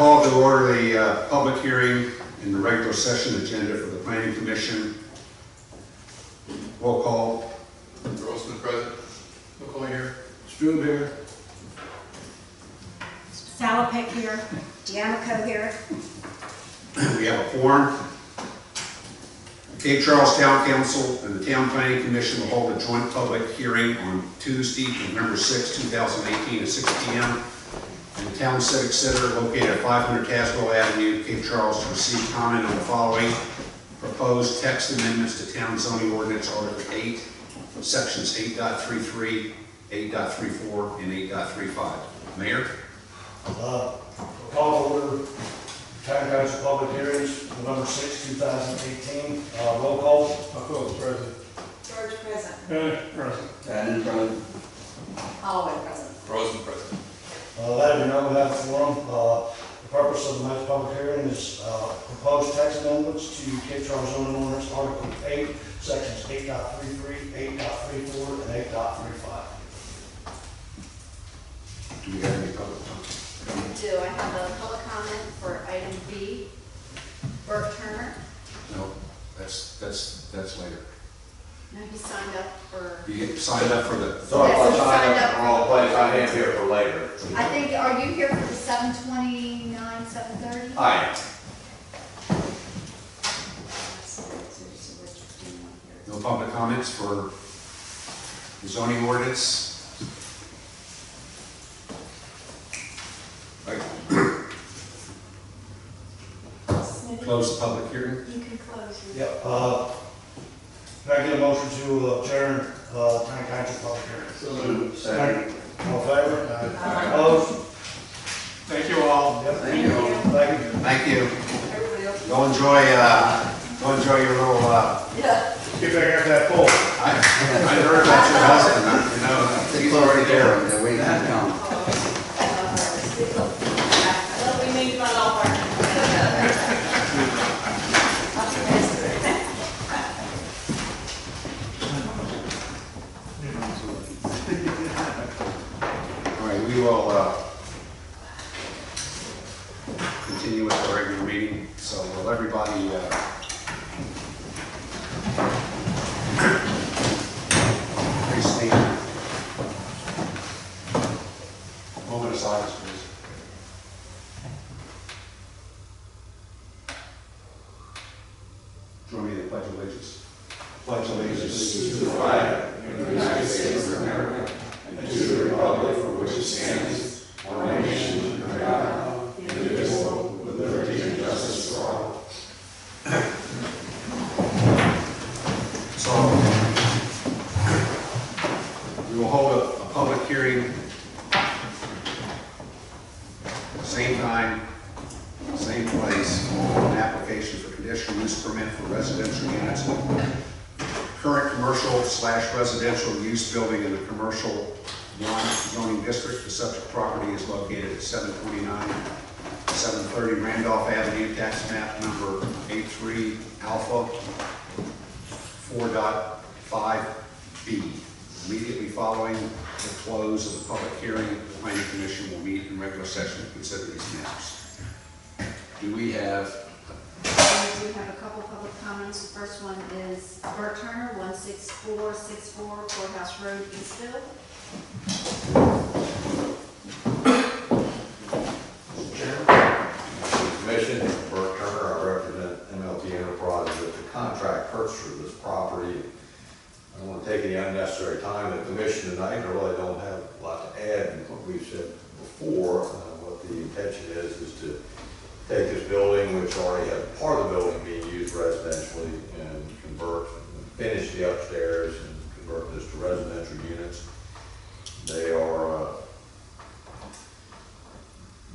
call to order the public hearing in the regular session agenda for the Planning Commission. Roll call. Grossman present. McCoy here. Strum here. Salopek here. D'Amico here. We have a quorum. The Cape Charles Town Council and the Town Planning Commission will hold a joint public hearing on Tuesday, November 6, 2018 at 6 p.m. in the Town Civic Center located at 500 Caswell Avenue, Cape Charles, to receive comment on the following proposed text amendments to Town Zoning Ordinance Article 8, Sections 8.33, 8.34, and 8.35. Mayor? Call to order Town Council public hearings, November 6, 2018. Roll call. McCoy present. George present. Present. Danny present. Holloway present. Grossman present. Let it be known we have a forum. The purpose of the next public hearing is proposed text amendments to Cape Charles zoning ordinance Article 8, Sections 8.33, 8.34, and 8.35. Do we have any public comment? Do I have a public comment for item B? Bert Turner? No, that's later. No, he signed up for, You get signed up for the, So if I Yes, sign signed up up. in the wrong place, I am here for later. I think, are you here for the 7:29, 7:30? I am. no public comments for the zoning ordinance. Right. Close the public hearing. You can close. Yep. Can I get a motion to adjourn Town Council public hearing? So Second. All in favor? Opposed? thank you all. Yep. Thank you. Thank you. Thank you. Everybody else? Go enjoy your little, Yeah. Get back after that poll. I heard about your husband, you know, he's already there. Well, we need one all our. All right, we will continue with the regular meeting, so will everybody please stand. Moment of silence, please. Join me in the Pledge of Allegiance. Pledge allegiance to the flag of the United States of America and to the republic for which it stands, one nation under God, indivisible, with liberty and justice for all. So, we will hold a public hearing, same time, same place, an application for conditional use permit for residential units. Current commercial/residential use building in the commercial 1 zoning district. The subject property is located at 729, 730 Randolph Avenue, tax map number 83 Alpha 4.5B. Immediately following the close of the public hearing, the Planning Commission will meet in regular session to consider these matters. Do we have? We do have a couple public comments. The first one is Bert Turner, 16464 Courthouse Road, Eastville. Commission, Bert Turner, I represent MLT Enterprises with the contract purchaser of this property. I don't want to take any unnecessary time. The commission tonight, I really don't have a lot to add in what we've said before. What the intention is to take this building, which already has part of the building being used residentially, and finish the upstairs and convert this to residential units. They are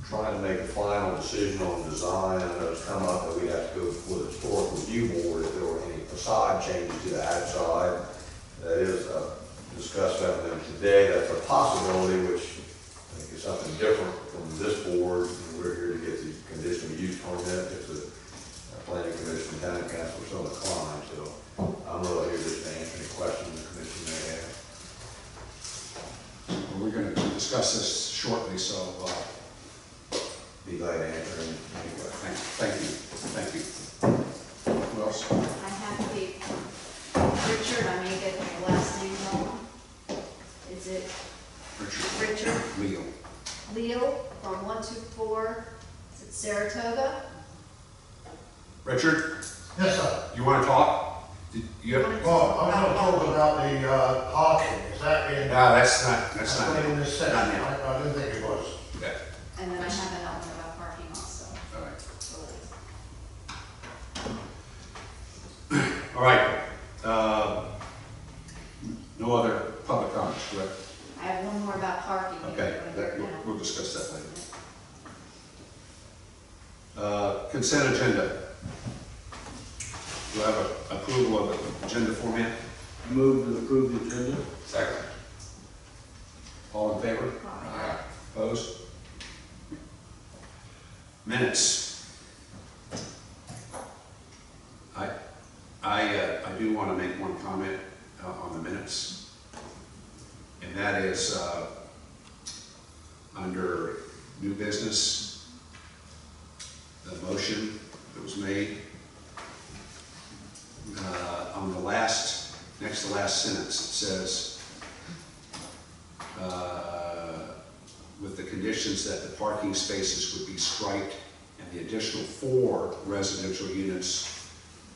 trying to make a final decision on design. I know it's come up that we have to go before the historic review board if there were any facade changes to the outside. That is discussed with them today. That's a possibility, which I think is something different from this board. We're here to get the conditional use permit if the Planning Commission and Town Council are so inclined. So I'm really here just to answer any questions the commission may have. We're going to discuss this shortly, so Be glad to answer Richard. Leo. Leo for 124 is it Saratoga. Richard, Yes, sir. you want to talk? Did you have? Well, I'm gonna talk about the parking. Is that in? No, that's not. in this section? Not now. I didn't think it was. Okay, And then I have an element about parking also. all right. So All right, no other public comments, correct? I have one more about parking. Okay, we'll discuss that later. Consent agenda. Do I have a approval of the agenda format? Move to approve the agenda. Second. All in favor? Aye. Opposed? Minutes. I do want to make one comment on the minutes, and that is under new business, the motion that was made on the next to last sentence, it says, with the conditions that the parking spaces would be striped and the additional 4 residential units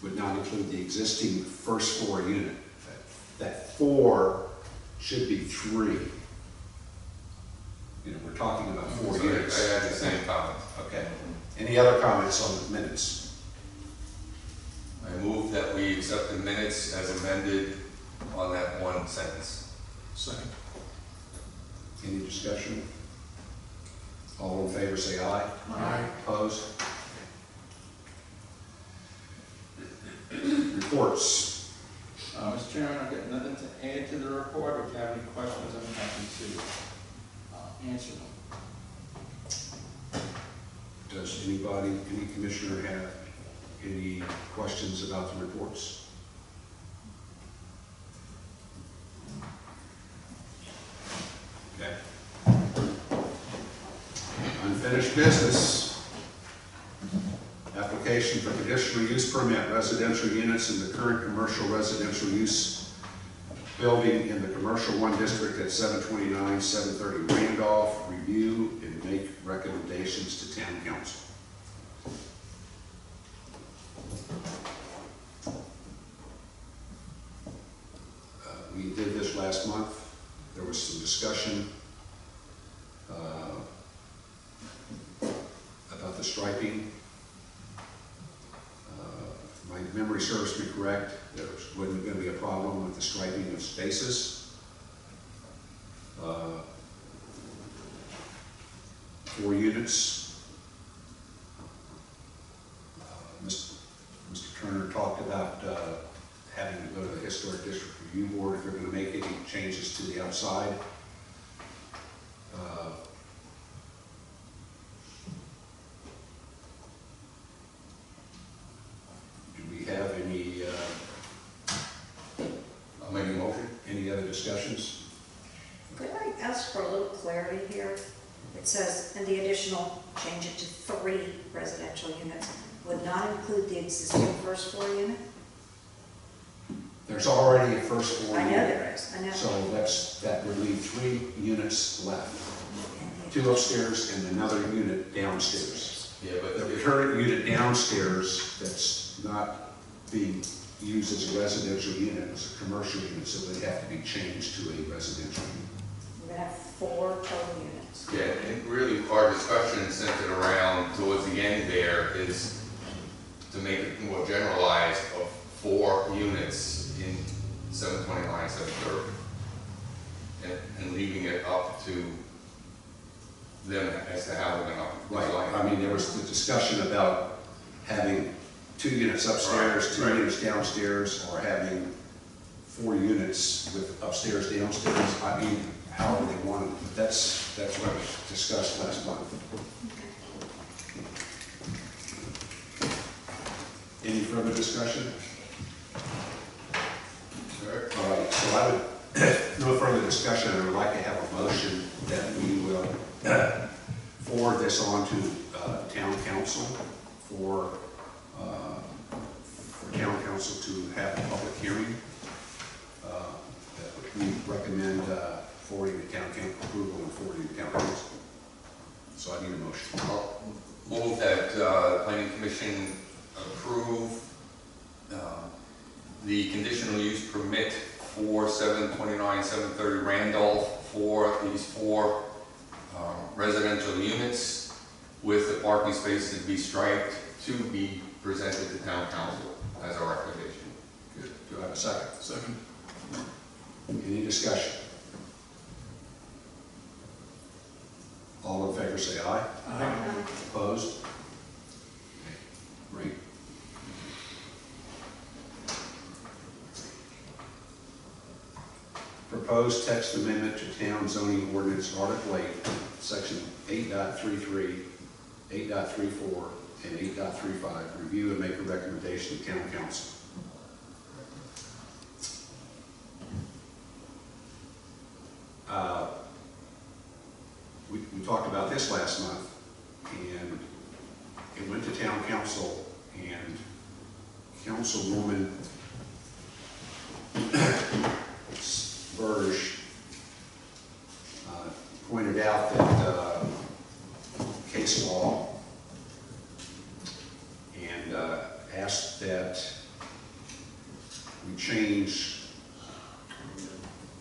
would not include the existing first floor unit. That 4 should be 3. You know, we're talking about 4 units. I had the same comments. Okay. Any other comments on the minutes? I move that we accept the minutes as amended on that one sentence. Second. Any discussion? All in favor say aye. Aye. Opposed? Reports. Mr. Chairman, I've got nothing to add to the report. If you have any questions, I'm happy to answer them. Does anybody, any commissioner have any questions about the reports? Okay. Unfinished business. Application for conditional use permit, residential units in the current commercial residential use building in the commercial 1 district at 729, 730 Randolph. Review and make recommendations to town council. We did this last month. There was some discussion about the striping. My memory serves me correct, there wasn't going to be a problem with the striping of spaces. 4 units. Mr. Turner talked about having to go to the Historic District Review Board if they're going to make any changes to the outside. Do we have any, I'll make a motion. any other discussions? Could I ask for a little clarity here? It says, and the additional, change it to 3 residential units, would not include the existing first floor unit? There's already a first floor I know unit. there is, I know. So that would leave 3 units left. 2 upstairs and another unit downstairs. Yeah, but The if, current unit downstairs that's not being used as a residential unit, is a commercial unit, so it would have to be changed to a residential unit. We're gonna have 4 total units. yeah, and really our discussion centered around towards the end there is to make it more generalized of 4 units in 729, 730. And leaving it up to them as to how they're gonna design. I mean, there was the discussion about having 2 units upstairs, 2 units downstairs, or having 4 units with upstairs, downstairs. I mean, however they wanted it. But that's what was discussed last month. Any further discussion? Sure. All right, so I would, no further discussion, I would like to have a motion that we will forward this on to town council for town council to have a public hearing. That we recommend forwarding to town council, approval and forwarding to town council. So I need a motion. I'll move that planning commission approve the conditional use permit for 729, 730 Randolph for these 4 residential units with the parking spaces to be striped to be presented to town council as our recommendation. Good. Do I have a second? Second. Any discussion? All in favor say aye. Aye. Opposed? Great. Proposed text amendment to town zoning ordinance Article 8, Section 8.33, 8.34, and 8.35. Review and make a recommendation to town council. We talked about this last month, and it went to town council, and Councilwoman Burge pointed out that case law and asked that we change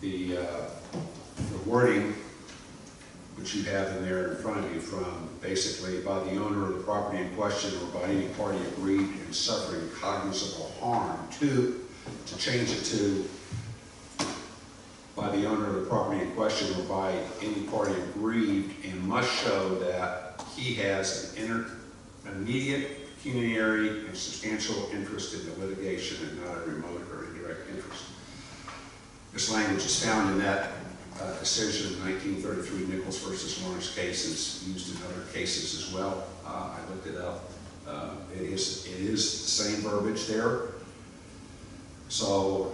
the wording which you have in there in front of you from basically by the owner of the property in question or by any party aggrieved in suffering cognizable harm to change it to by the owner of the property in question or by any party aggrieved and must show that he has an immediate, pecuniary, and substantial interest in the litigation and not a remote or indirect interest. This language is found in that decision in 1933 Nichols versus Lawrence case is used in other cases as well. I looked it up. It is the same verbiage there. So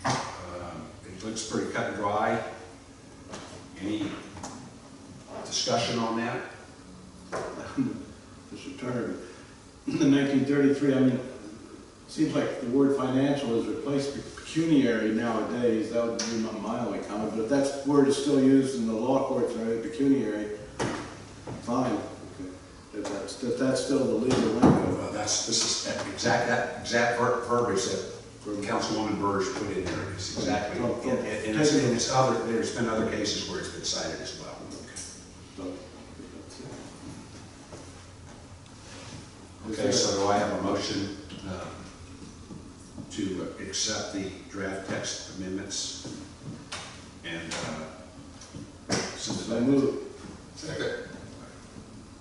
it looks pretty cut and dry. Any discussion on that? Mr. Turner, in 1933, I mean, it seems like the word financial has replaced pecuniary nowadays. That would be my only comment, but if that word is still used in the law courts, right, pecuniary, fine. Okay. If that's still the legal language. Well, this is that exact verbiage that Councilwoman Burge put in there. It's exactly, and it's other. There's been other cases where it's been cited as well. Okay, so do I have a motion to accept the draft text amendments and So move. Second.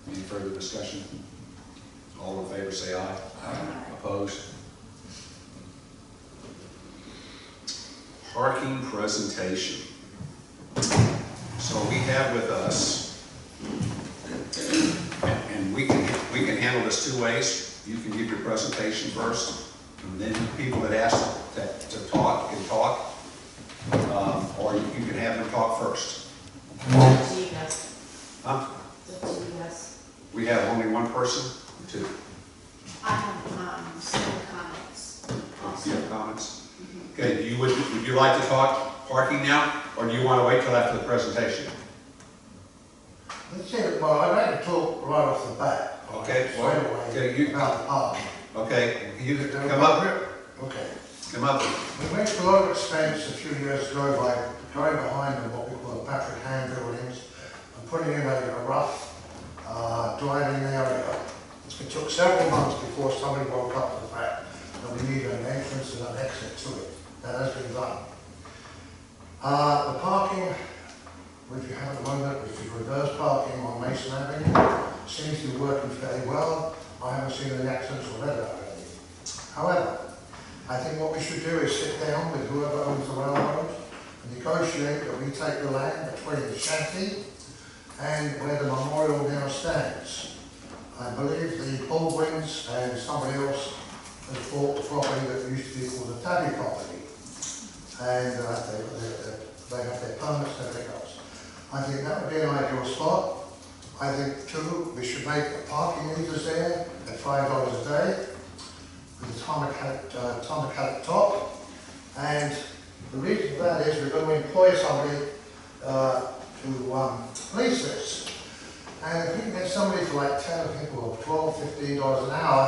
Any further discussion? All in favor say aye. Aye. Opposed? Parking presentation. So we have with us, and we can handle this 2 ways. You can give your presentation first, and then people that ask to talk can talk, or you can have them talk first. Huh? We have only one person, or 2? I have some comments. Do you have comments? Okay, would you like to talk parking now, or do you want to wait till after the presentation? Let's see, well, I'd like to talk right off the bat. Okay, Straight well, away okay, about the parking. okay, you come up, Okay. come up. We went to a lot of expense a few years ago by going behind what we call the Patrick Hand buildings and putting in a rough driving area. It took several months before somebody woke up to the fact that we needed an entrance and an exit to it. That has been done. The parking, which we have at the moment, which is reverse parking on Mason Avenue, seems to be working fairly well. I haven't seen any accidents or read about any. However, I think what we should do is sit down with whoever owns the railroad and negotiate that we take the land between the shanty and where the memorial now stands. I believe the Baldwins and somebody else has bought the property that used to be called the Tabby property. And they have their permits and everything else. I think that would be an ideal spot. I think too, we should make the parking meters there at $5 a day with a tarmac at the top. And The reason for that is we're going to employ somebody to police this. And if we can get somebody for like 10 people, $12, $15 an hour,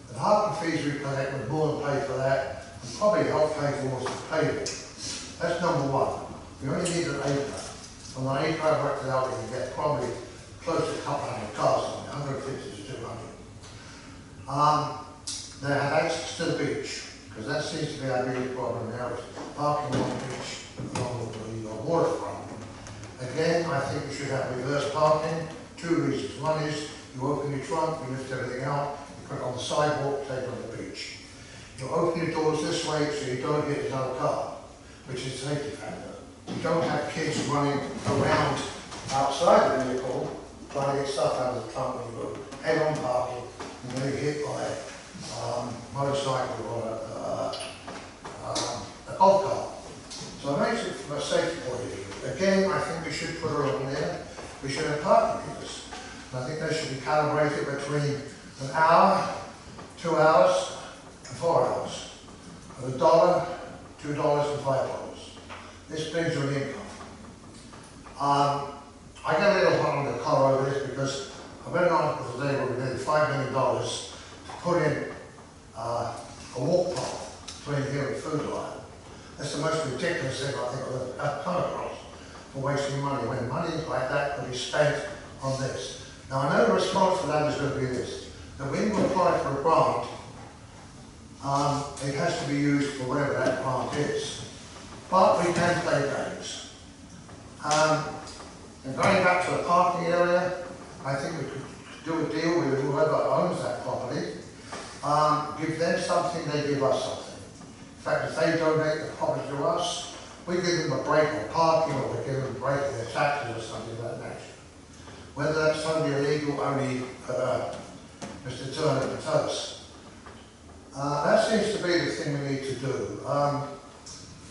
the parking fees we collect would more than pay for that, and probably help pay for what's paving. That's number one. We only need an acre. On an acre, I worked it out, we can get probably close to a couple hundred cars on it, 150 to 200. They have access to the beach, because that seems to be our biggest problem now, is parking on the beach along the waterfront. Again, I think we should have reverse parking. Two reasons. One is you open your trunk, you lift everything out, you put it on the sidewalk, take it on the beach. You open your doors this way so you don't hit another car, which is a safety factor. You don't have kids running around outside the vehicle trying to get stuff out of the trunk when you go head-on parking and then you hit by a motorcycle or a golf cart. So it makes it from a safety point of view. Again, I think we should put her on there. We should have parking meters. And I think they should be calibrated between an hour, 2 hours, and 4 hours. At $1, $2, and $5. This brings you an income. I got a little hot on the collar over this because I read an article today where we needed $5 million to put in a walk path between here and Food Line. That's the most ridiculous thing I think I've come across for wasting money, when money like that could be spent on this. Now I know the response for that is going to be this, that when you apply for a grant, it has to be used for whatever that grant is. But we can play games. And going back to the parking area, I think we could do a deal with whoever owns that property, give them something, they give us something. In fact, if they donate the property to us, we give them a break on parking, or we give them a break on their taxes or something of that nature. Whether that's totally illegal, only Mr. Turner can tell us. That seems to be the thing we need to do.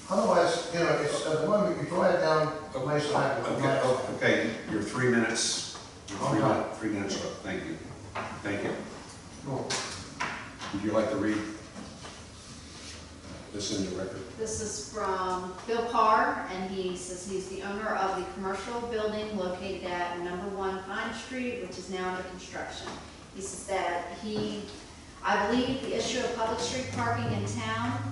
Otherwise, you know, it's, at the moment you drive down Mason Avenue. Okay, you're 3 minutes. You're 3 minutes up. Thank you. Thank you. Cool. Would you like to read this in the record? This is from Bill Parr, and he says he's the owner of the commercial building located at number 1 Pine Street, which is now under construction. He says that I believe the issue of public street parking in town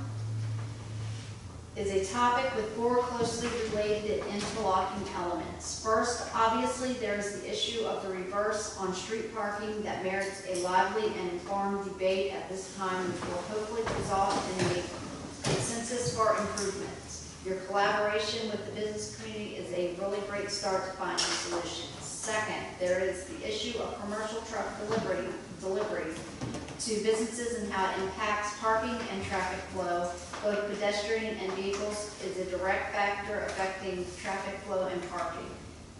is a topic with 4 closely related and interlocking elements. First, obviously, there is the issue of the reverse on street parking that merits a lively and informed debate at this time, which will hopefully result in a consensus for improvements. Your collaboration with the business community is a really great start to finding solutions. Second, there is the issue of commercial truck delivery to businesses and how it impacts parking and traffic flow. Both pedestrian and vehicles is a direct factor affecting traffic flow and parking.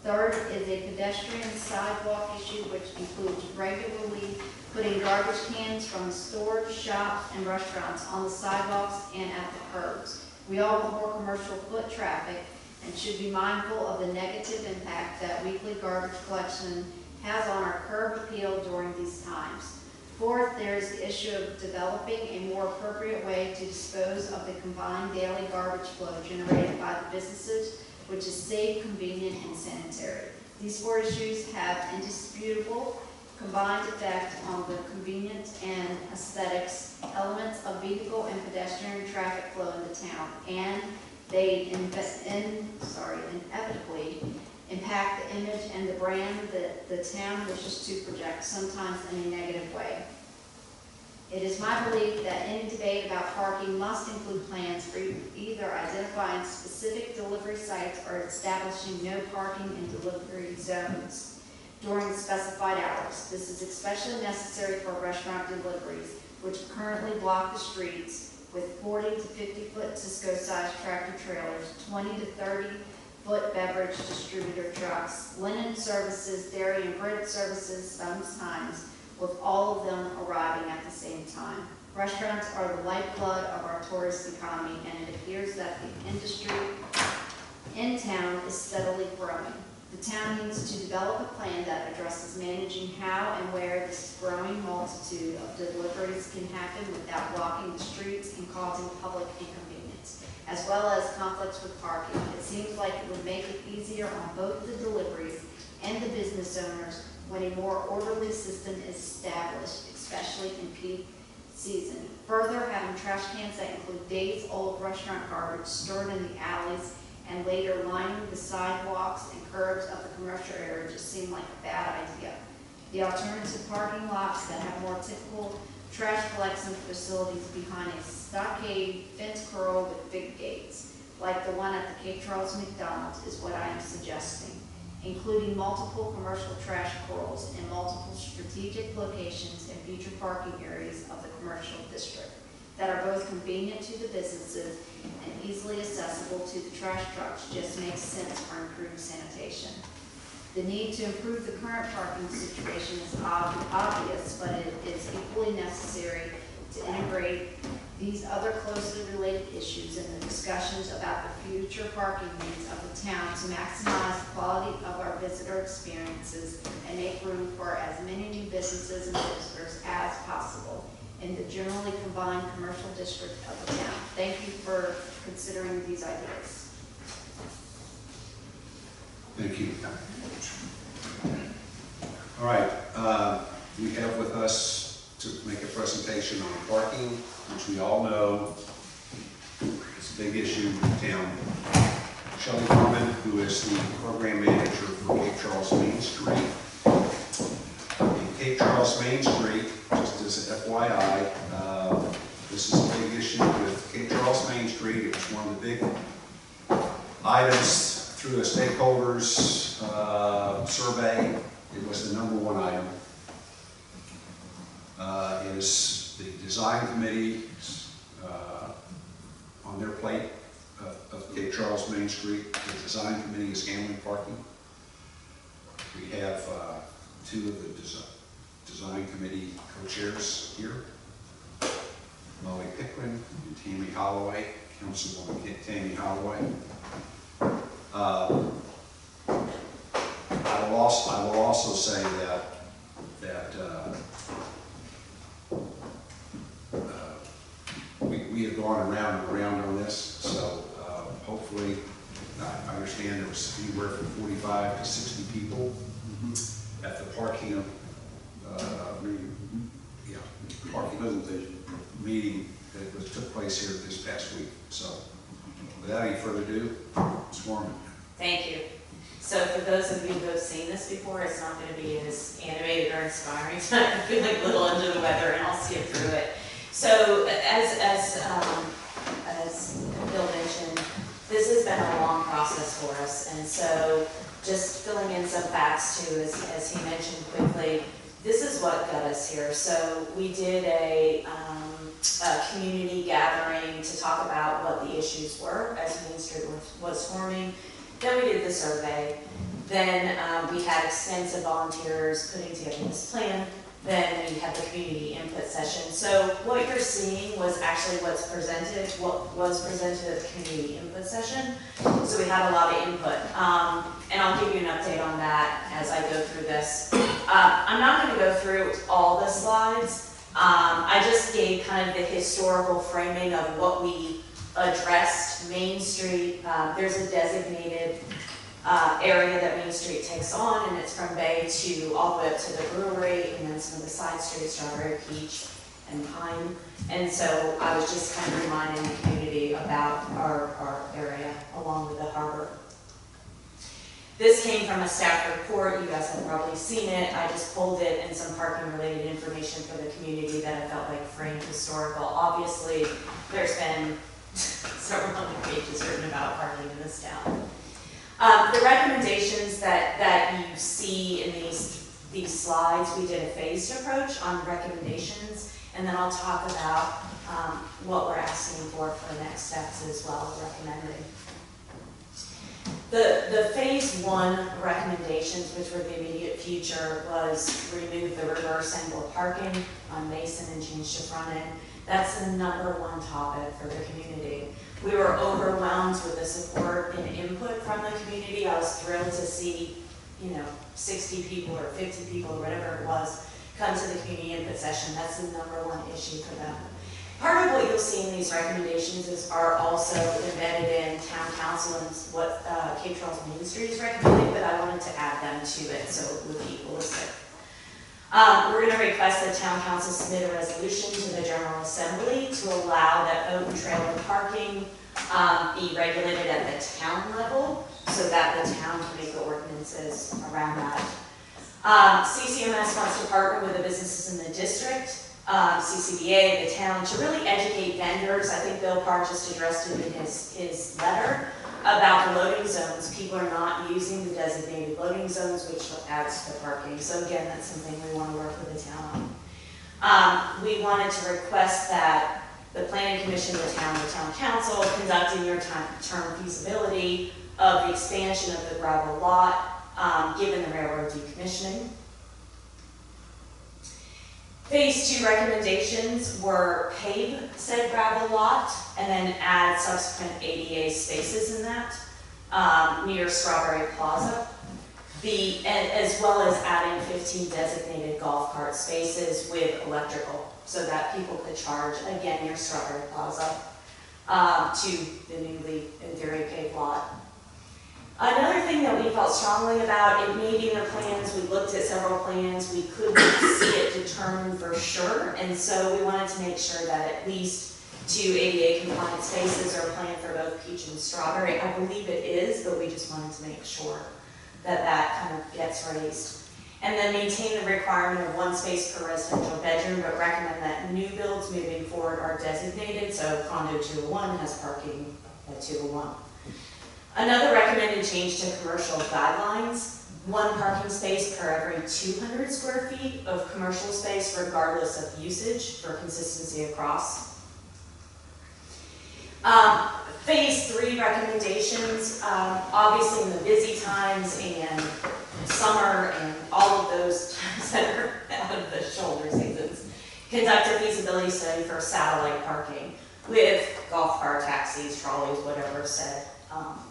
Third is a pedestrian sidewalk issue, which includes regularly putting garbage cans from stores, shops, and restaurants on the sidewalks and at the curbs. We all want more commercial foot traffic and should be mindful of the negative impact that weekly garbage collection has on our curb appeal during these times. Fourth, there is the issue of developing a more appropriate way to dispose of the combined daily garbage flow generated by the businesses, which is safe, convenient, and sanitary. These 4 issues have indisputable combined effect on the convenience and aesthetics elements of vehicle and pedestrian traffic flow in the town, and they inevitably impact the image and the brand that the town wishes to project, sometimes in a negative way. It is my belief that any debate about parking must include plans for either identifying specific delivery sites or establishing no parking and delivery zones during specified hours. This is especially necessary for restaurant deliveries, which currently block the streets with 40 to 50-foot Cisco-sized tractor trailers, 20 to 30-foot beverage distributor trucks, linen services, dairy and bread services sometimes, with all of them arriving at the same time. Restaurants are the lifeblood of our tourist economy, and it appears that the industry in town is steadily growing. The The town needs to develop a plan that addresses managing how and where this growing multitude of deliveries can happen without blocking the streets and causing public inconvenience, as well as conflicts with parking. It seems like it would make it easier on both the deliveries and the business owners when a more orderly system is established, especially in peak season. Further, having trash cans that include days-old restaurant garbage stored in the alleys and later lining the sidewalks and curbs of the commercial area just seem like a bad idea. The alternative parking lots that have more typical trash collection facilities behind a stockade fence curl with big gates, like the one at the Cape Charles McDonald's, is what I am suggesting, including multiple commercial trash curls in multiple strategic locations and future parking areas of the commercial district that are both convenient to the businesses and easily accessible to the trash trucks just makes sense for improved sanitation. The need to improve the current parking situation is obvious, but it is equally necessary to integrate these other closely related issues in the discussions about the future parking needs of the town to maximize the quality of our visitor experiences and make room for as many new businesses and visitors as possible in the generally combined commercial district of the town. Thank you for considering these ideas. Thank you. All right, we have with us to make a presentation on parking, which we all know is a big issue in town. Shelley Furman, who is the program manager for Cape Charles Main Street. In Cape Charles Main Street, just as an FYI, this is a big issue with Cape Charles Main Street. It was one of the big items through a stakeholders survey. It was the #1 item. Is the design committee on their plate of Cape Charles Main Street. The design committee is handling parking. We have two of the design committee co-chairs here, Molly Pickren and Tammy Holloway, Councilwoman Tammy Holloway. I will also say that we have gone around and around on this, so hopefully, I understand there was anywhere from 45 to 60 people at the parking presentation meeting that took place here this past week. So, without any further ado, Ms. Foreman. Thank you. So for those of you who have seen this before, it's not going to be as animated or inspiring, so I'm feeling a little under the weather and I'll skip through it. So as Bill mentioned, this has been a long process for us, and so just filling in some facts too, as he mentioned quickly, this is what got us here. So we did a community gathering to talk about what the issues were as Main Street was forming. Then we did the survey. Then we had extensive volunteers putting together this plan. Then we had the community input session. So what you're seeing was actually what was presented at the community input session. So we had a lot of input. And I'll give you an update on that as I go through this. I'm not going to go through all the slides. I just gave kind of the historical framing of what we addressed. Main Street, there's a designated area that Main Street takes on, and it's from Bay to all the way up to the brewery, and then some of the side streets, Strawberry, Peach, and Pine. And so I was just kind of reminding the community about our area along with the harbor. This came from a staff report. You guys have probably seen it. I just pulled it and some parking related information for the community that I felt like framed historical. Obviously, there's been several hundred pages written about parking in this town. The recommendations that you see in these slides, we did a phased approach on recommendations, and then I'll talk about what we're asking for the next steps as well as recommending. The phase 1 recommendations, which were the immediate future, was remove the reverse angle parking on Mason and change to front end. That's the #1 topic for the community. We were overwhelmed with the support and input from the community. I was thrilled to see 60 people or 50 people or whatever it was, come to the community input session. That's the #1 issue for them. Part of what you'll see in these recommendations are also embedded in town council and what Cape Charles Main Street is recommending, but I wanted to add them to it so it would be holistic. We're going to request that town council submit a resolution to the General Assembly to allow that boat and trailer parking be regulated at the town level so that the town can make the ordinances around that. CCMS wants to partner with the businesses in the district, CCBA, the town, to really educate vendors. I think Bill Parr just addressed it in his letter about the loading zones. People are not using the designated loading zones, which adds to the parking. So again, that's something we want to work with the town on. We wanted to request that the planning commission, the town council, conduct in your term feasibility of the expansion of the gravel lot, given the railroad decommissioning. Phase 2 recommendations were pave said gravel lot and then add subsequent ADA spaces in that near Strawberry Plaza, as well as adding 15 designated golf cart spaces with electrical so that people could charge again near Strawberry Plaza to the newly, in theory, paved lot. Another thing that we felt strongly about, it may be in the plans, we looked at several plans, we couldn't see it determined for sure, and so we wanted to make sure that at least 2 ADA compliant spaces are planned for both Peach and Strawberry. I believe it is, but we just wanted to make sure that that kind of gets raised. And then maintain the requirement of 1 space per residential bedroom, but recommend that new builds moving forward are designated, so condo 201 has parking at 201. Another recommended change to commercial guidelines, 1 parking space per every 200 square feet of commercial space regardless of usage for consistency across. Phase 3 recommendations, obviously in the busy times and summer and all of those times that are out of the shoulder seasons, conduct a feasibility study for satellite parking with golf cart, taxis, trolleys, whatever said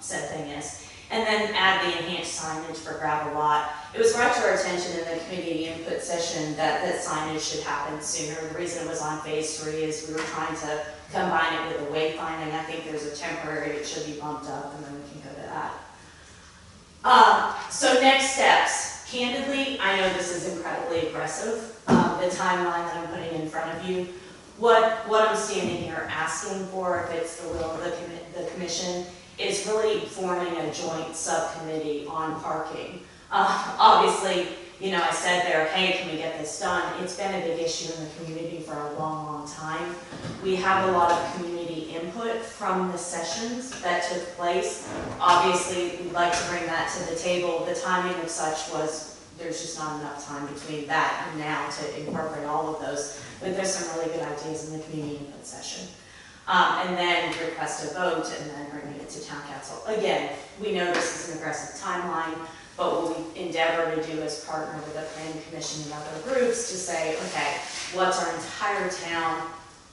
thing is, and then add the enhanced signage for gravel lot. It was brought to our attention in the community input session that signage should happen sooner. The reason it was on phase 3 is we were trying to combine it with the wayfinding. I think there's a temporary, it should be bumped up, and then we can go to that. So next steps. Candidly, I know this is incredibly aggressive, the timeline that I'm putting in front of you. What I'm standing here asking for, if it's the will of the commission, is really forming a joint subcommittee on parking. Obviously, I said there, hey, can we get this done? It's been a big issue in the community for a long, long time. We have a lot of community input from the sessions that took place. Obviously, we'd like to bring that to the table. The timing of such was, there's just not enough time between that and now to incorporate all of those. But there's some really good ideas in the community input session. And then request a vote and then bring it to town council. Again, we know this is an aggressive timeline, but what we endeavor to do is partner with the planning commission and other groups to say, okay, what's our entire town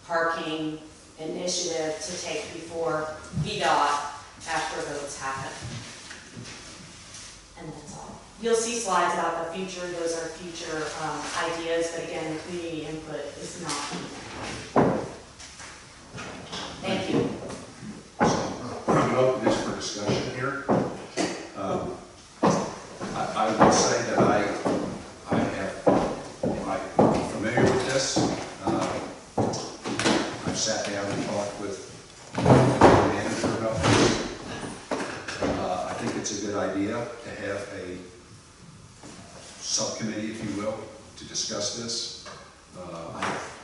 parking initiative to take before VDOT after votes happen. And that's all. You'll see slides about the future. Those are future ideas, but again, the community input is not. Thank you. I'm open this for discussion here. I will say that I'm familiar with this. I've sat down and talked with the manager about this. I think it's a good idea to have a subcommittee, if you will, to discuss this.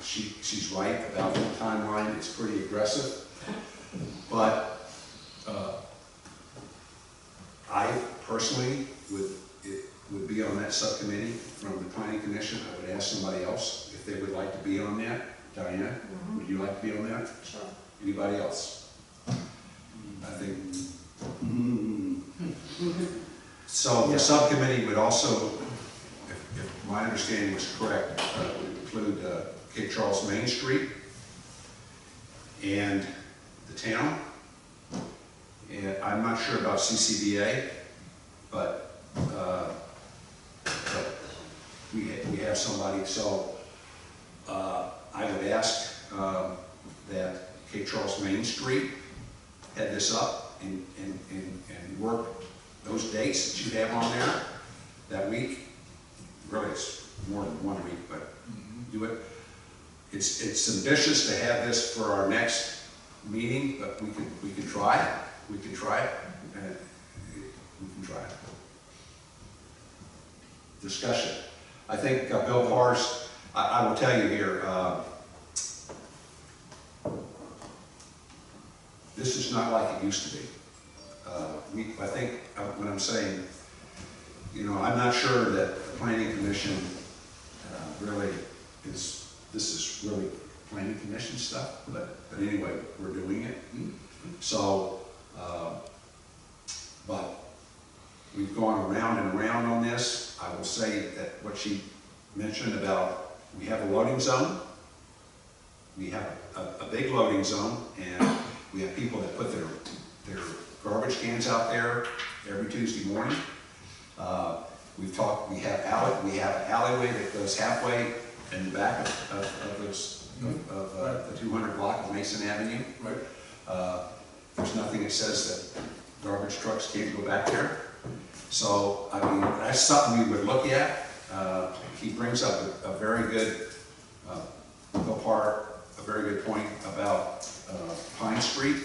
She's right about the timeline. It's pretty aggressive, but I personally would be on that subcommittee from the planning commission. I would ask somebody else if they would like to be on that. Diana, would you like to be on that? Sure. Anybody else? I think. So the subcommittee would also, if my understanding was correct, would include Cape Charles Main Street and the town. And I'm not sure about CCBA, but have somebody, so, I would ask, that Cape Charles Main Street head this up and work those dates that you have on there that week. Really, it's more than 1 week, but do it. It's ambitious to have this for our next meeting, but we can try it. We can try it. We can try it. Discussion. I think Bill Parr's, I will tell you here, this is not like it used to be. I think when I'm saying, you know, I'm not sure that the Planning Commission really is, this is really Planning Commission stuff, but anyway, we're doing it. So, but we've gone around and around on this. I will say that what she mentioned about, we have a loading zone. We have a big loading zone, and we have people that put their garbage cans out there every Tuesday morning. We've talked, we have an alleyway that goes halfway in the back of the 200 block of Mason Avenue. Right. There's nothing that says that garbage trucks can't go back there. So, I mean, that's something we would look at. He brings up a very good, Bill Parr, a very good point about Pine Street.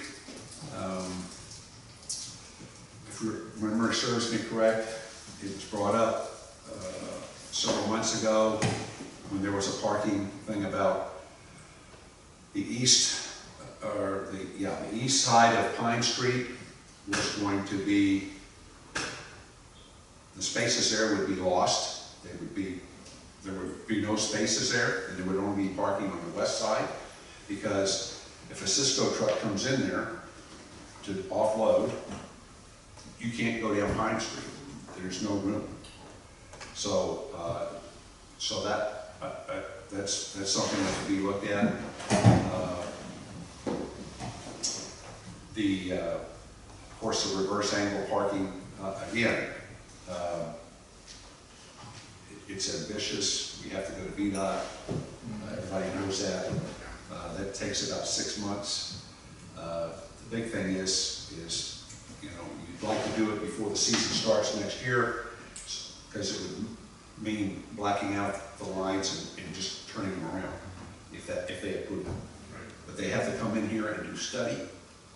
If memory serves me correct, it was brought up several months ago when there was a parking thing about the east, or the east side of Pine Street was going to be, the spaces there would be lost. There would be no spaces there, and there would only be parking on the west side, because if a Cisco truck comes in there to offload, you can't go down Pine Street. There's no room. So, that's something that could be looked at. Of course, the reverse angle parking, again, it's ambitious. We have to go to VDOT. Everybody knows that. That takes about 6 months. The big thing is, you know, you'd like to do it before the season starts next year, because it would mean blacking out the lines and just turning them around, if they approve them. But they have to come in here and do study.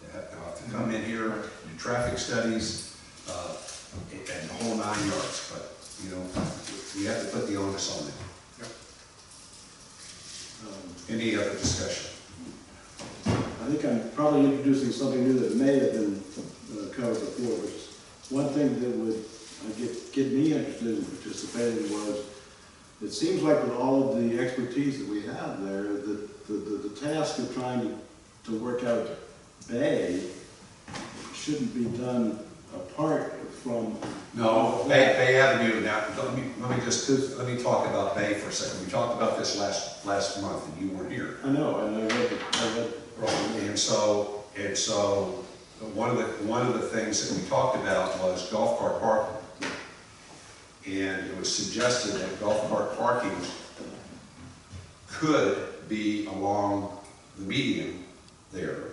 They have to come in here, do traffic studies, and the whole 9 yards. But, you know, we have to put the onus on them. Any other discussion? I think I'm probably introducing something new that may have been covered before, which is one thing that would get me interested in participating was, it seems like with all of the expertise that we have there, the task of trying to work out Bay shouldn't be done apart from. No, Bay Avenue. Now, let me talk about Bay for a second. We talked about this last month, and you weren't here. I know, and I read. And so one of the things that we talked about was golf cart parking, and it was suggested that golf cart parking could be along the median there,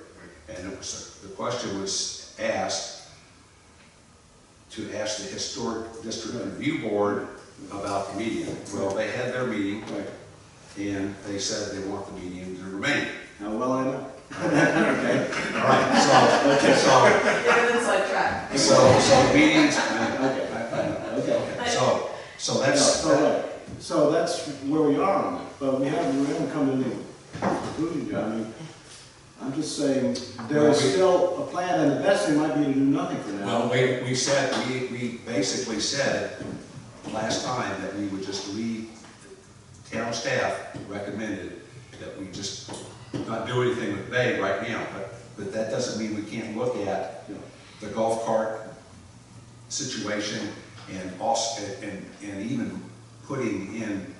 and the question was asked to ask the Historic District Review Board about the median. Well, they had their meeting, and they said they want the median to remain. How well I know. Okay. All right. You're an inside track. So meetings. Okay. So that's. So that's where we are on it. But we haven't come to any conclusion yet. I mean, I'm just saying there is still a plan, and the best thing might be to do nothing for now. Well, we basically said last time that we would just leave. Town staff recommended that we just not do anything with Bay right now, but that doesn't mean we can't look at the golf cart situation, and also and even putting in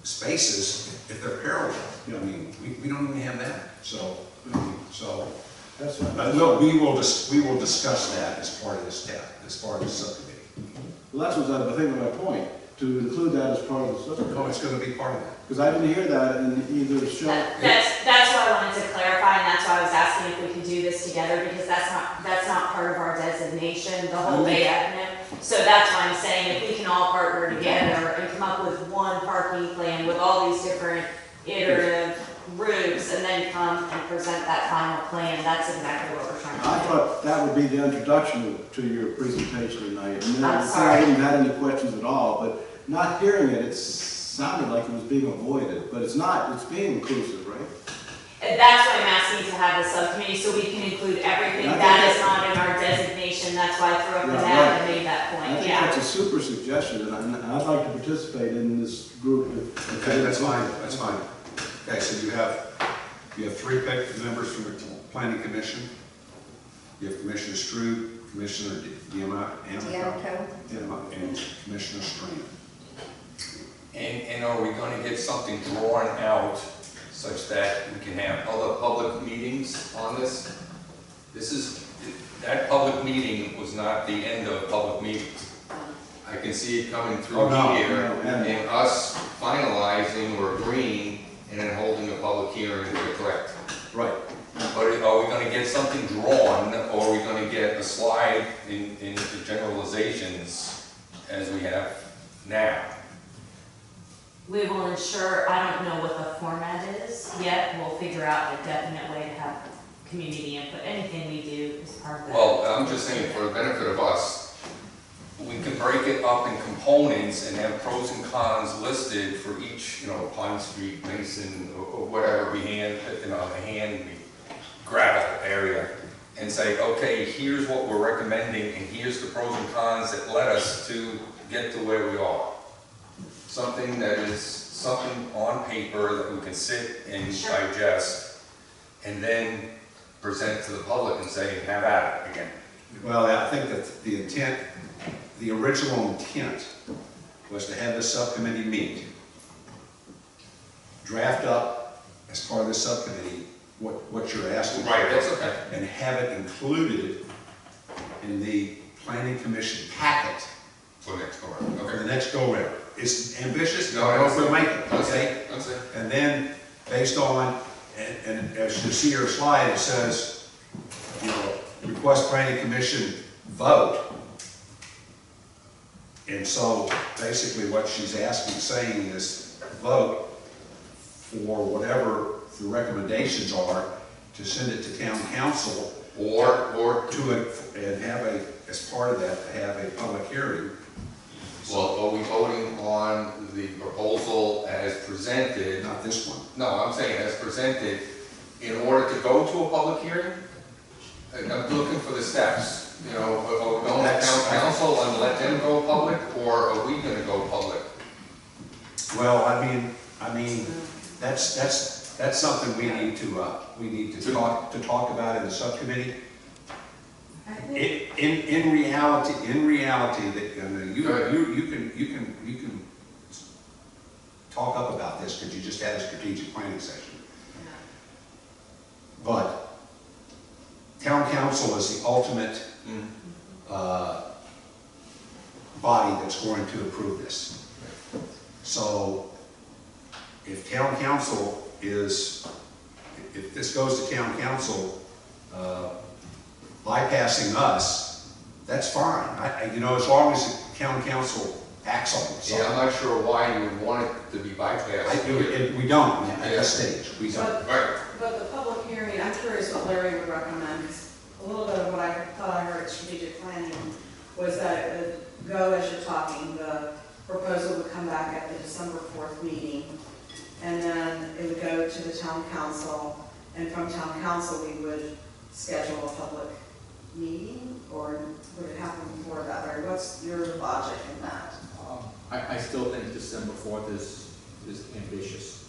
spaces if they're parallel. I mean, we don't even have that. So That's right. but we will discuss that as part of this subcommittee. Well, that's what I think of my point. to include that as part of the No, subcommittee? it's gonna be part of that. Because I didn't hear that in either show. That's why I wanted to clarify, and that's why I was asking if we could do this together, because that's not part of our designation, the whole Bay Avenue. So that's why I'm saying if we can all partner together and come up with one parking plan with all these different iterative routes, and then come and present that final plan, that's exactly what we're trying to do. I thought that would be the introduction to your presentation tonight. And then I'm I sorry. didn't have any questions at all, but not hearing it, it sounded like it was being avoided, but it's not, it's being inclusive, right? And that's why I'm asking to have the subcommittee, so we can include everything I think that is that- not in our designation, that's why I threw up the Yeah, map right. and made that I point, think yeah. that's a super suggestion, and I'd like to participate in this group. Okay, that's fine, that's fine. Okay, so you have 3 members from the planning commission. You have Commissioner Strube, Commissioner D'Amato, and Commissioner Strand. And are we gonna get something drawn out such that we can have other public meetings on this? That public meeting was not the end of public meetings. I can see it coming through Oh, no, here, no, no. and us finalizing or agreeing, and then holding a public hearing to collect. Right. But are we gonna get something drawn, or are we gonna get a slide in the generalizations as we have now? We will ensure, I don't know what the format is yet, we'll figure out a definite way to have community input, anything we do is part of that. Well, I'm just saying, for the benefit of us, we can break it up in components and have pros and cons listed for each, Pine Street, Mason, or whatever we gravel area, and say, okay, here's what we're recommending, and here's the pros and cons that led us to get to where we are. Something that is something on paper that we can sit and Sure. digest, and then present to the public and say, have at it again. Well, I think that the original intent was to have the subcommittee meet, draft up as part of the subcommittee what you're asking for. Right, that's okay. And have it included in the planning commission packet For next go for around, the okay. next go-round. It's ambitious, No, but I hope we'll make it, That's okay? it, that's it. And then, based on, and as you see your slide, it says, request planning commission vote. And so, basically what she's asking, saying is, vote for whatever the recommendations are, to send it to town council, Or, and have as part of that, to have a public hearing. well, are we voting on the proposal as presented? Not this one. No, I'm saying as presented, in order to go to a public hearing? I'm looking for the steps, are we going to town council and let them go public, or are we gonna go public? Well, I mean, that's something we need to talk about in the subcommittee. In reality, that, you can talk up about this because you just had a strategic planning session. But town council is the ultimate body that's going to approve this. So if town council if this goes to town council, bypassing us, that's fine. As long as the town council acts on it. Yeah, I'm not sure why you would want it to be bypassed. We don't at this stage, we don't. Right, But the public hearing, I'm curious what Larry would recommend. A little bit of what I thought I heard at strategic planning was that it would go as you're talking, the proposal would come back at the December 4th meeting, and then it would go to the town council, and from town council, we would schedule a public meeting, or would it happen before that, Larry? What's your logic in that? I still think December 4th is ambitious.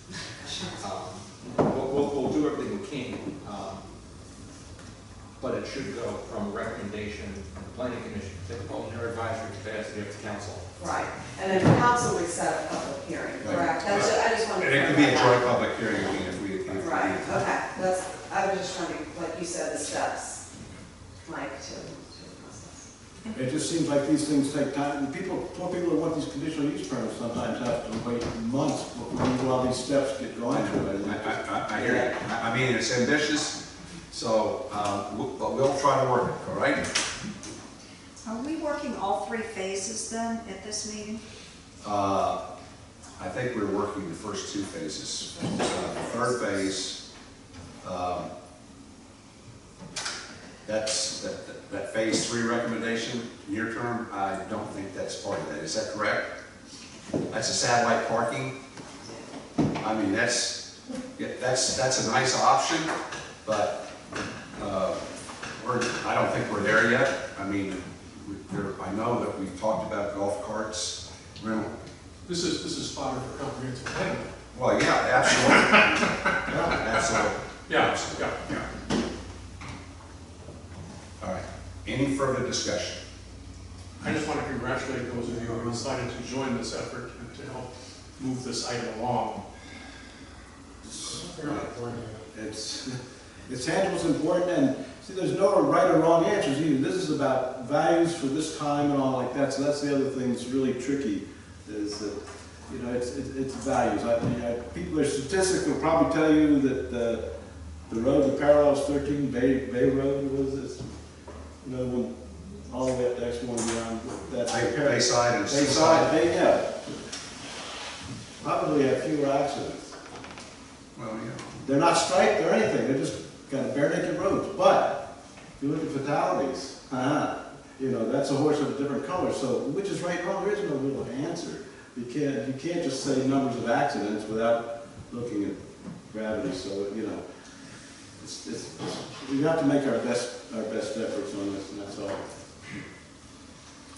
We'll do everything we can, but it should go from recommendation from the planning commission, take a vote in their advisory capacity up to council. Right, and then the council would set a public hearing, correct? I just wanted to And it could be a clarify that. joint public hearing, if we. Right, okay, I was just trying to, like you said, the steps, Mike, to the process. It just seems like these things take time, and poor people who want these conditional use permits sometimes have to wait months before all these steps get going through. I hear you. I mean, it's ambitious, so, but we'll try to work it, all right? Are we working all three phases then at this meeting? I think we're working the first two phases. The third phase, that phase 3 recommendation, near term, I don't think that's part of that. Is that correct? That's a satellite parking. I mean, that's a nice option, but I don't think we're there yet. I mean, I know that we've talked about golf carts, rental. This is fodder for comprehensive plan. Well, yeah, absolutely. Yeah, absolutely. Yeah. All right. Any further discussion? I just want to congratulate those of you who decided to join this effort and to help move this item along. It's tangible's important, and see, there's no right or wrong answers either. This is about values for this time and all like that, so that's the other thing that's really tricky, is that, you know, it's values. People, their statistics will probably tell you that the road that parallels 13 Bay Road, was this, you know, when all the way up to X1 beyond, that's Bayside and Bayside, yeah. Probably have fewer accidents. Well, yeah. They're not striped or anything, they're just kind of bare naked roads. But if you look at fatalities, you know, that's a horse of a different color. So which is right and wrong, there is no real answer. You can't just say numbers of accidents without looking at gravity. So, you know, we have to make our best efforts on this, and that's all.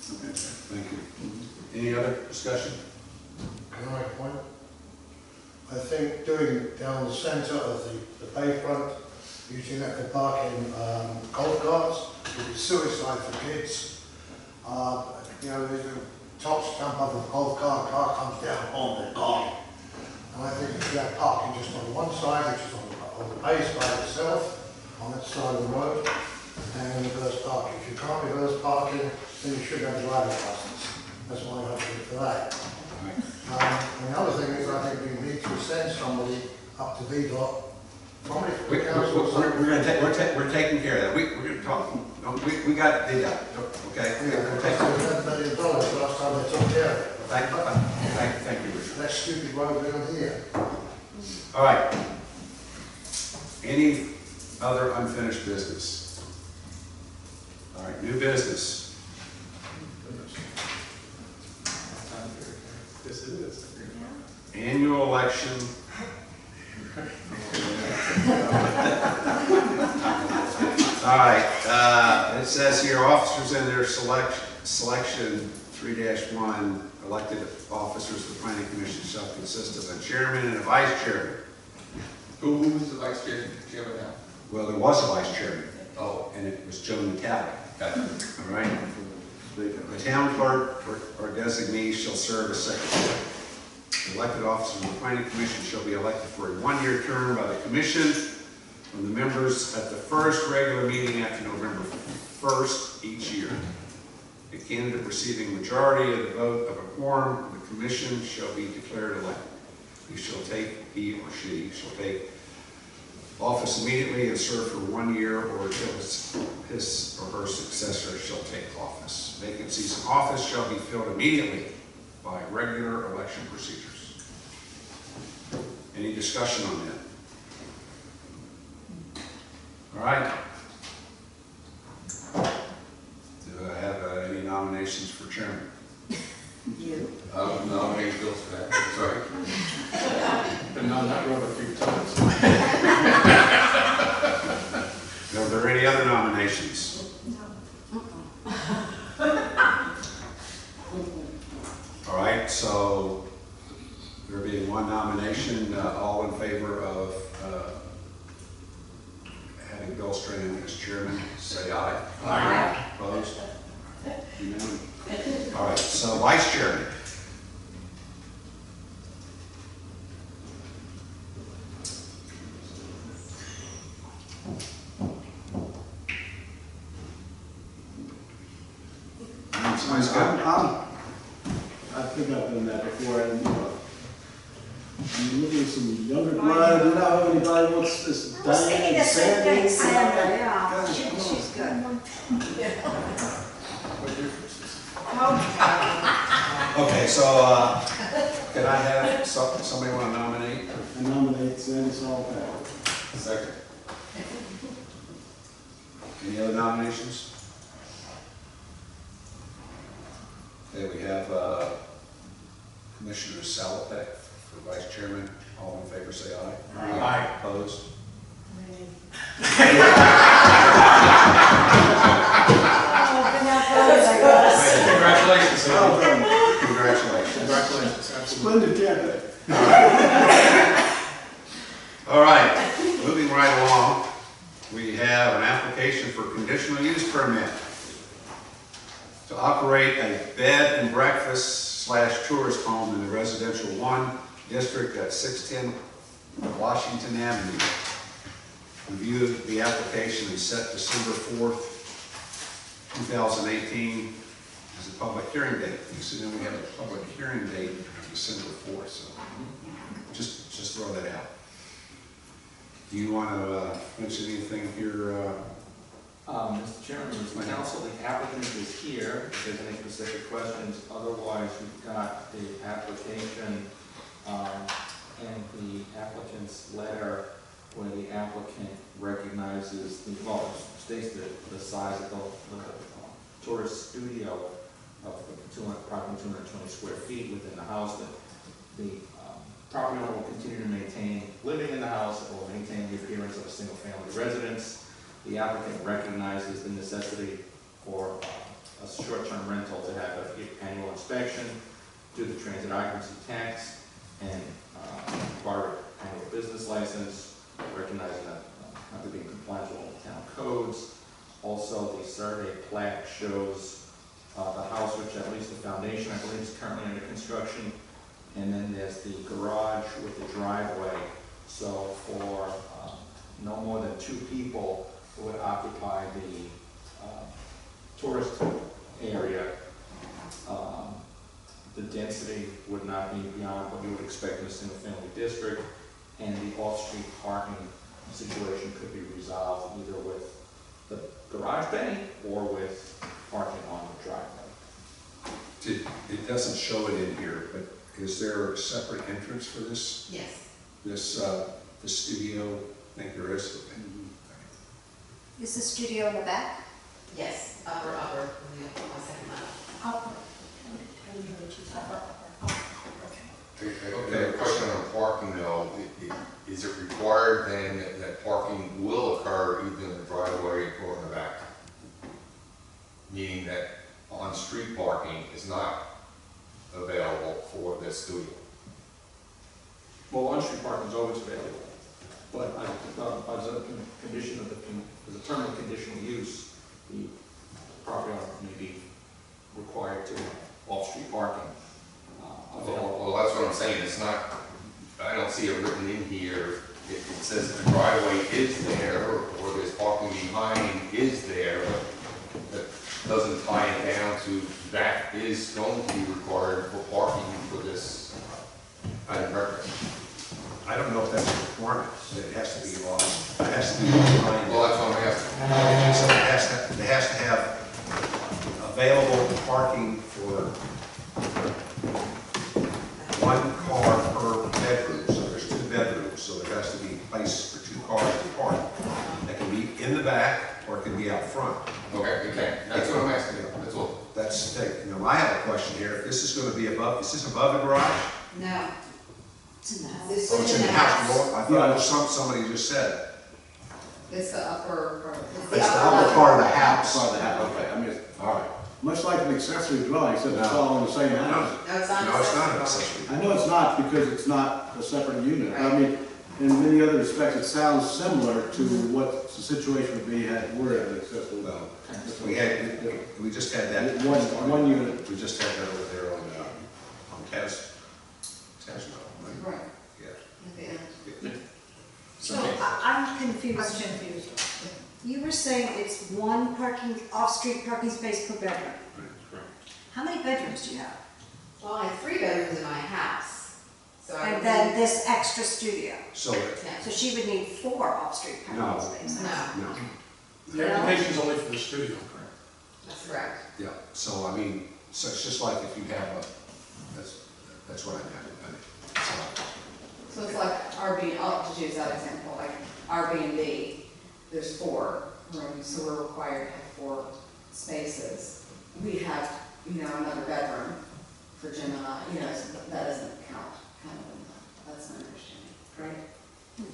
Okay, thank you. Any other discussion? Can I point? I think doing down the centre of the bayfront, using that for parking golf carts, would be suicide for kids. You know, the tops jump up of the golf cart, car comes down on the car. And I think if you have parking just on one side, which is on the base by itself, on that side of the road, and reverse parking. If you can't reverse parking, then you should have driving license. That's my opinion for that. And the other thing is, I think we need to send somebody up to VDOT. We're taking care of that. We're going to talk. No, we got it. Okay. Yeah, $7 million last time they took care of it. Thank you, Richard. That stupid road down here. All right. Any other unfinished business? All right, new business. This is. Annual election. All right, it says here, officers and their selection 3-1, elected officers of the planning commission shall consist of a chairman and a vice chairman. Who is the vice chairman now? Well, there was a vice chairman. Oh. And it was Joe Natale. Gotcha. All right. The town clerk or designee shall serve as secretary. The elected officers of the planning commission shall be elected for a 1-year term by the commission from the members at the first regular meeting after November 1st each year. A candidate receiving majority of the vote of a quorum of the commission shall be declared elected. He or she shall take office immediately and serve for 1 year or until his or her successor shall take office. Vacancies in office shall be filled immediately by regular election procedures. Any discussion on that? All right. Do I have any nominations for chairman? You. I would nominate Bill for that. Sorry. Been on that road a few times. Are there any other nominations? All right, so there being one nomination, all in favor of having Bill Strand as chairman, say aye. Aye. Opposed? Unanimous. All right, so vice chairman. Sounds good. I think I've done that before, and, I'm looking at some younger blood, do you know anybody wants this I was thinking Diane the same thing, Sandy? Sandra, yeah. Guys, come on. She's good. Okay, so, can I have somebody want to nominate? I nominate Sandy Salvack. Second. Any other nominations? Okay, we have Commissioner Salopek for Vice Chairman. All in favor, say aye. Aye. Opposed? Congratulations, Sandy. Congratulations. Congratulations, absolutely. Splendid campaign. All right, moving right along, we have an application for conditional use permit to operate a bed and breakfast / tourist home in the residential 1 district at 610 Washington Avenue. Review of the application is set December 4th, 2018 as a public hearing date. So then we have a public hearing date of December 4th, so just throw that out. Do you want to mention anything here? Mr. Chairman, members of the council, the applicant is here, if there's any specific questions. Otherwise, we've got the application and the applicant's letter where the applicant recognizes, states the size of the tourist studio of approximately 220 square feet within the house, that the property owner will continue to maintain living in the house, it will maintain the appearance of a single-family residence. The applicant recognizes the necessity for a short-term rental to have an annual inspection, do the transit occupancy tax, and require an annual business license, recognizing that have to be in compliance with all the town codes. Also, the survey plat shows the house, which at least the foundation, I believe, is currently under construction. And then there's the garage with the driveway. So for no more than 2 people who would occupy the tourist area, the density would not be beyond what you would expect in a single-family district, and the off-street parking situation could be resolved either with the garage bay or with parking on the driveway. It doesn't show it in here, but is there a separate entrance for this? Yes. The studio? I think there is. Is the studio in the back? Yes, upper, on the second level. Okay, a question on parking though, is it required then that parking will occur either in the driveway or in the back? Meaning that on-street parking is not available for this studio? Well, on-street parking is always available, but as a condition of as a permanent conditional use, the property owner may be required to have off-street parking available. Well, that's what I'm saying, it's not, I don't see it written in here. It says the driveway is there, or there's parking behind is there, but that doesn't tie it down to that is going to be required for parking for this item purpose. I don't know if that's a requirement. It has to be on. It has to be behind. Well, that's what I'm asking. So it has to have available parking for 1 car per bedroom. So there's 2 bedrooms, so there has to be place for 2 cars to park. That can be in the back or it can be out front. Okay, that's what I'm asking, that's all. That's, I have a question here. If this is going to be above, is this above the garage? No. It's in the house. This Oh, it's in the house. Well, I thought it was somebody just said. It's the upper part. It's the upper part of the house. Part of the house, okay, I mean, All right. much like an accessory dwelling, except it's all in the same house. No, it's not. No, it's not an accessory. I know it's not because it's not a separate unit. I mean, in many other respects, it sounds similar to what the situation would be had it were an accessory dwelling. We just had that. One unit. We just had that over there on Tasman, right? Right. Yeah. So I'm confused. You were saying it's 1 off-street parking space per bedroom. Correct. How many bedrooms do you have? Well, I have 3 bedrooms in my house, so I. And then this extra studio. So, Yeah. So she would need 4 off-street parking No. spaces. No, no, The application's only for the studio, correct? that's correct. yeah, so I mean, so it's just like if you have a, that's what I meant. So it's like Airbnb, I'll just use that example, like Airbnb, there's 4 rooms, so we're required to have 4 spaces. We have, another bedroom for Jim and I, so that doesn't count, kind of, that's my understanding, right?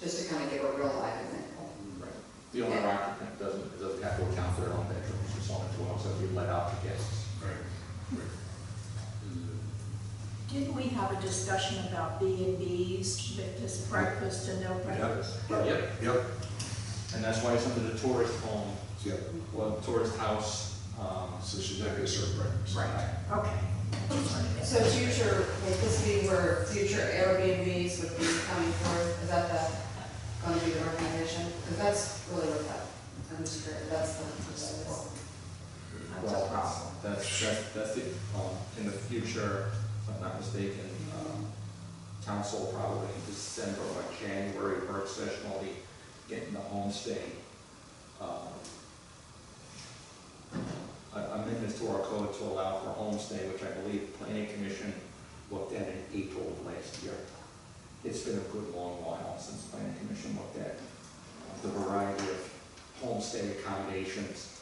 Just to kind of give a real life example. Right. The owner occupant doesn't have to account for their own bedrooms, it's only to also be let out to guests. Right. Didn't we have a discussion about B&Bs, just breakfast and no breakfast? Yep. And that's why it's under the tourist home, Yep. well, tourist house. So she's not gonna serve breakfast. Right, okay. So future, will this be where future Airbnbs would be coming forward? Is that going to be the recommendation? Because that's really what I'm just curious, that's the. That's a problem. That's the, in the future, if I'm not mistaken, council probably in December or January work session will be getting the homestay. Amendments to our code to allow for homestay, which I believe the planning commission looked at in April of last year. It's been a good long while since the planning commission looked at the variety of homestay accommodations,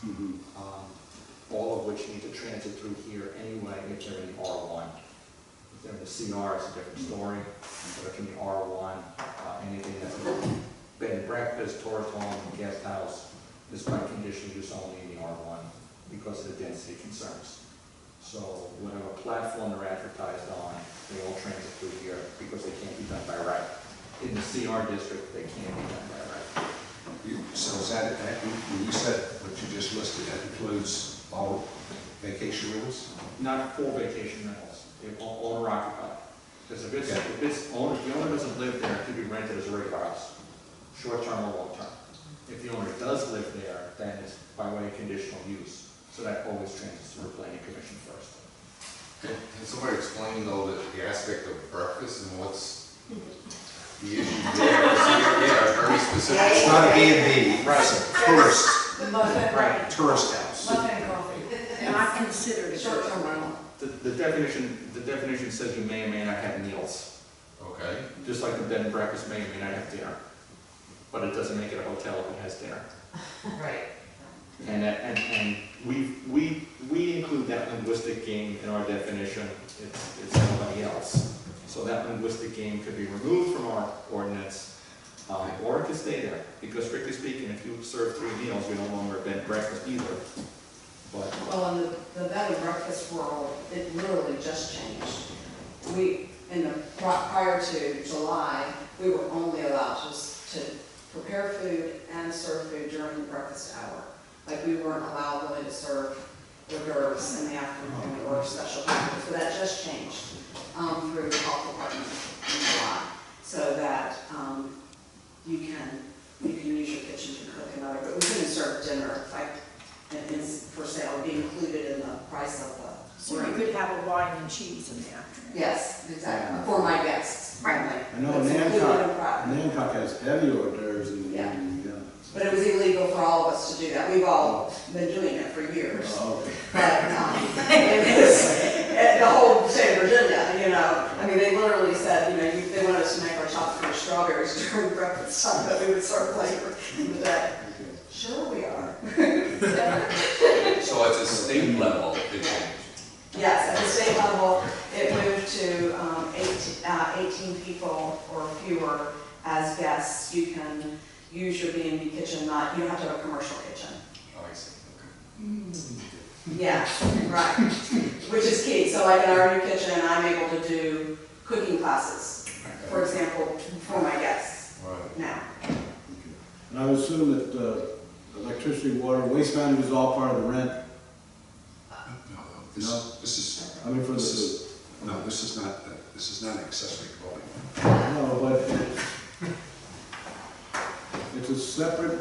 all of which need to transit through here anyway if they're in the R1. If they're in the CR, it's a different story, but if in the R1, anything that's bed and breakfast, tourist home, guest house, is by conditional use only in the R1 because of the density concerns. So whatever platform they're advertised on, they all transit through here because they can't be done by right. In the CR district, they can't be done by right. So is that, when you said what you just listed, that includes all vacation rentals? Not full vacation rentals, owner occupied. Because if the owner doesn't live there, it could be rented as a regular house, short-term or long-term. If the owner does live there, then it's by way of conditional use. So that always transits through the planning commission first. Can somebody explain though the aspect of breakfast and what's the issue there? Yeah, very specific. It's not a B&B, it's a tourist, Right. tourist house. Muffin and coffee. And I considered it Short-term rental. The definition says you may or may not have meals. Okay. Just like the bed and breakfast may or may not have dinner. But it doesn't make it a hotel if it has dinner. Right. And we include that linguistic game in our definition. It's nobody else. So that linguistic game could be removed from our ordinance, or it could stay there. Because strictly speaking, if you serve 3 meals, you're no longer a bed and breakfast either. But Well, in the bed and breakfast world, it literally just changed. Prior to July, we were only allowed to prepare food and serve food during the breakfast hour. Like, we weren't allowed really to serve hors d'oeuvres in the afternoon or special packages, but that just changed through the health department in July, so that you can use your kitchen to cook and other, but we couldn't serve dinner, like, for sale, it'd be included in the price of the. So you could have a wine and cheese in the afternoon. Yes, exactly, for my guests, mainly. I know It's included in product. Nantucket has heavy hors d'oeuvres in the Yeah. evening. But it was illegal for all of us to do that. We've all been doing it for years. Oh, okay. But it was the whole state of Virginia, I mean, they literally said, they wanted us to make our chopped French strawberries during breakfast time, that we would serve later in the day. Sure we are. So it's a state level, it changed. Yes, at the state level, it moved to 18 people or fewer as guests. You can use your B&B kitchen, you don't have to have a commercial kitchen. Oh, I see, okay. Yeah, right, which is key. So like in our new kitchen, I'm able to do cooking classes, for example, for my guests Right. now. And I would assume that electricity, water, waste management is all part of the rent? No, this is, I mean, for this the, is, no, this is not an accessory dwelling. no, but it's a separate,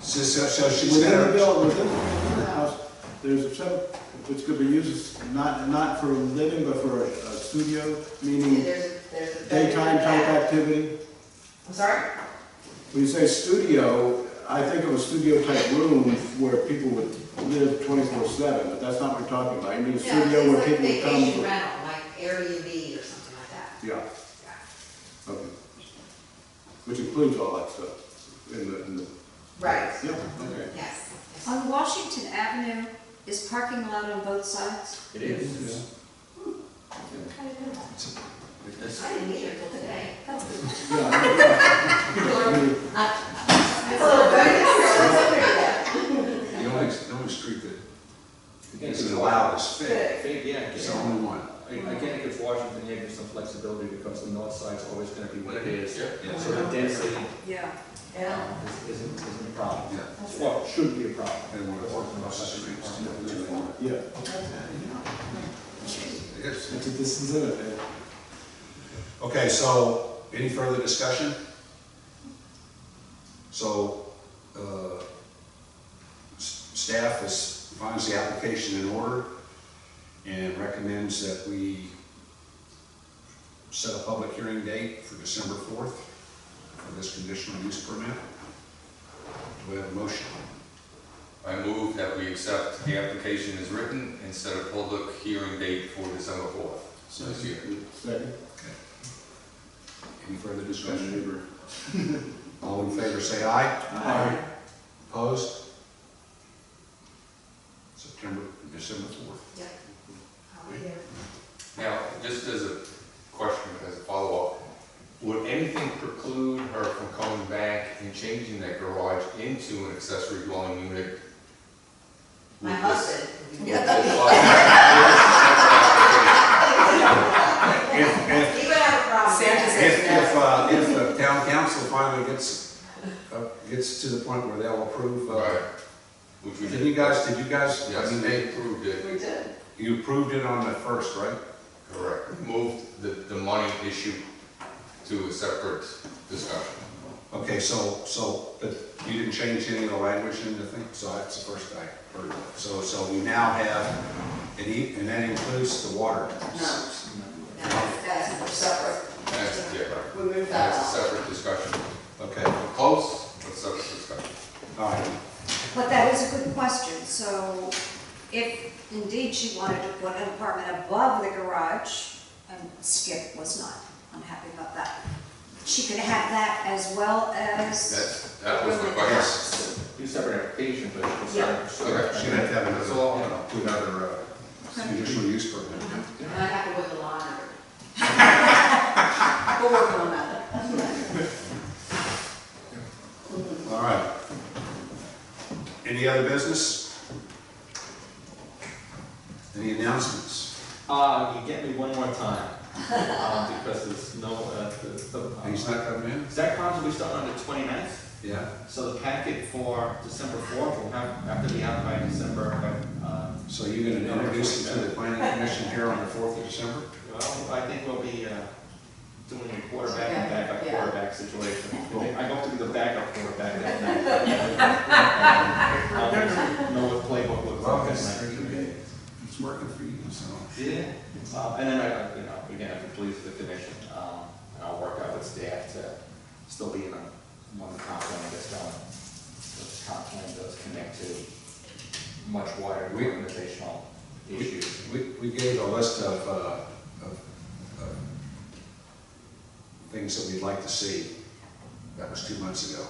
So she's within the gonna, building, within the house, There's a separate, which could be used not for living, but for a studio, meaning There's a. daytime type activity. I'm sorry? When you say studio, I think of a studio type room where people would live 24/7, but that's not what we're talking about. You mean a Yeah, studio it's where like people would vacation come? rental, like Airbnb or something like that. Yeah. Okay. Which includes all that stuff in the. Right, Yeah, okay. yes. On Washington Avenue, is parking allowed on both sides? It is. I didn't either till today. Yeah. It's a little bit. The only street that Again, isn't allowed is Fig. Fig, yeah. It's the only one. Again, it gives Washington Avenue some flexibility because the north side's always gonna be what it is. Yeah. So the density Yeah. Yeah. isn't a problem. Yeah. Well, shouldn't be a problem. And one across the street. Yeah. It is. It's a distance limit there. Okay, so, any further discussion? So, staff finds the application in order and recommends that we set a public hearing date for December 4th for this conditional use permit. Do we have a motion? I move that we accept the application as written and set a public hearing date for December 4th this year. Second. Any further discussion? All in favor say aye. Aye. Opposed? December 4th. Yep. I'll be here. Now, just as a question, as a follow-up, would anything preclude her from coming back and changing that garage into an accessory dwelling unit? My with this- husband. with He this- If, would have a problem. Santa says if the town council finally gets to the point where they'll approve, Right. Which we did you guys, I Yes, mean, they approved it, We did. you approved it on the first, right? correct. Moved the money issue to a separate discussion. Okay, but you didn't change any of the language in the thing, so that's the first I heard of it. So we now have, and that includes the water. No. That's separate. That's, yeah, right. We moved that That's a out. separate discussion. Okay, Close, but separate discussion. all right. But that is a good question. So if indeed she wanted to put an apartment above the garage, and Skip was not unhappy about that, she could have that as well as. That was my question. Two separate applications, but it's Yeah. Okay. She'd have to have That's all. another conditional use permit. And I have to wait the line. We're working on that. All right. Any other business? Any announcements? You get me one more time, because there's no, He's not coming in? Zach Collins will be starting on the 29th, Yeah. so the packet for December 4th will have to be out by December, So you're gonna introduce it to the planning commission here on the 4th of December? well, I think we'll be, doing a quarterback and backup Yeah. quarterback situation. I hope to be the backup quarterback that night. I know what playbook looks like that night. It's working for you, so. Yeah, and then again, I'd be pleased with the commission, and I'll work out with staff to still be in when the comp plan gets done. The comp plan does connect to much wider organizational issues. We gave a list of things that we'd like to see. That was 2 months ago,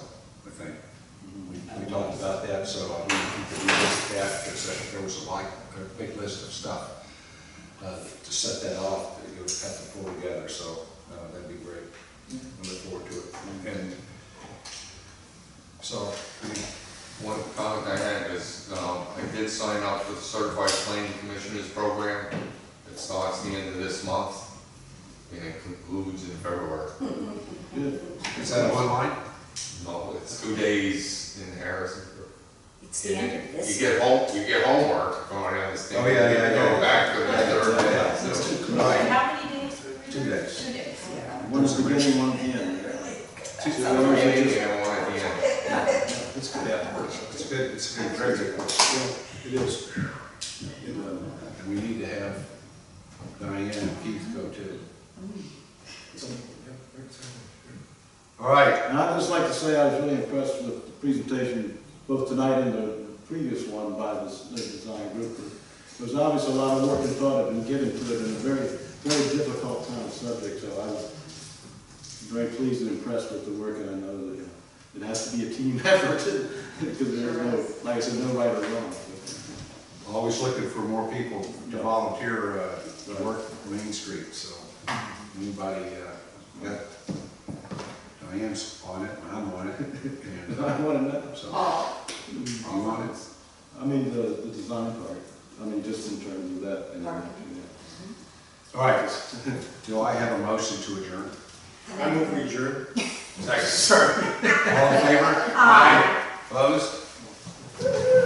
I think. We talked about that, so we could revisit that, because there was a big list of stuff. To set that off, you would have to pull together, so that'd be great. We look forward to it. And so, One comment I had is, I did sign up for the Certified Planning Commissioners Program. It starts the end of this month, and it concludes in February. is that online? No, it's 2 days in Harrison. It's the end of this. You get homework, from what I understand. Oh, yeah, You go back to the third day. Right. How many days? 2 days. 2 days, yeah. One's the beginning, one at the end. Two, and one at the end. It's good. Yeah. it's a good tribute. Yeah, it is. And we need to have Diane and Keith go too. All right, And I'd just like to say I was really impressed with the presentation, both tonight and the previous one by this design group. There was obviously a lot of work and thought had been given to it in a very, very difficult kind of subject, so I was very pleased and impressed with the work, and I know that it has to be a team effort, because there's no, like I said, no right or wrong. always looking for more people to volunteer to work Main Street, so anybody, got Diane's on it, and I'm on it. And, I want to know. so, Oh, you want it? I mean, the design part, I mean, just in terms of that. And All right, do I have a motion to adjourn? I move we adjourn. Second. Sorry. All in favor? Aye. Opposed?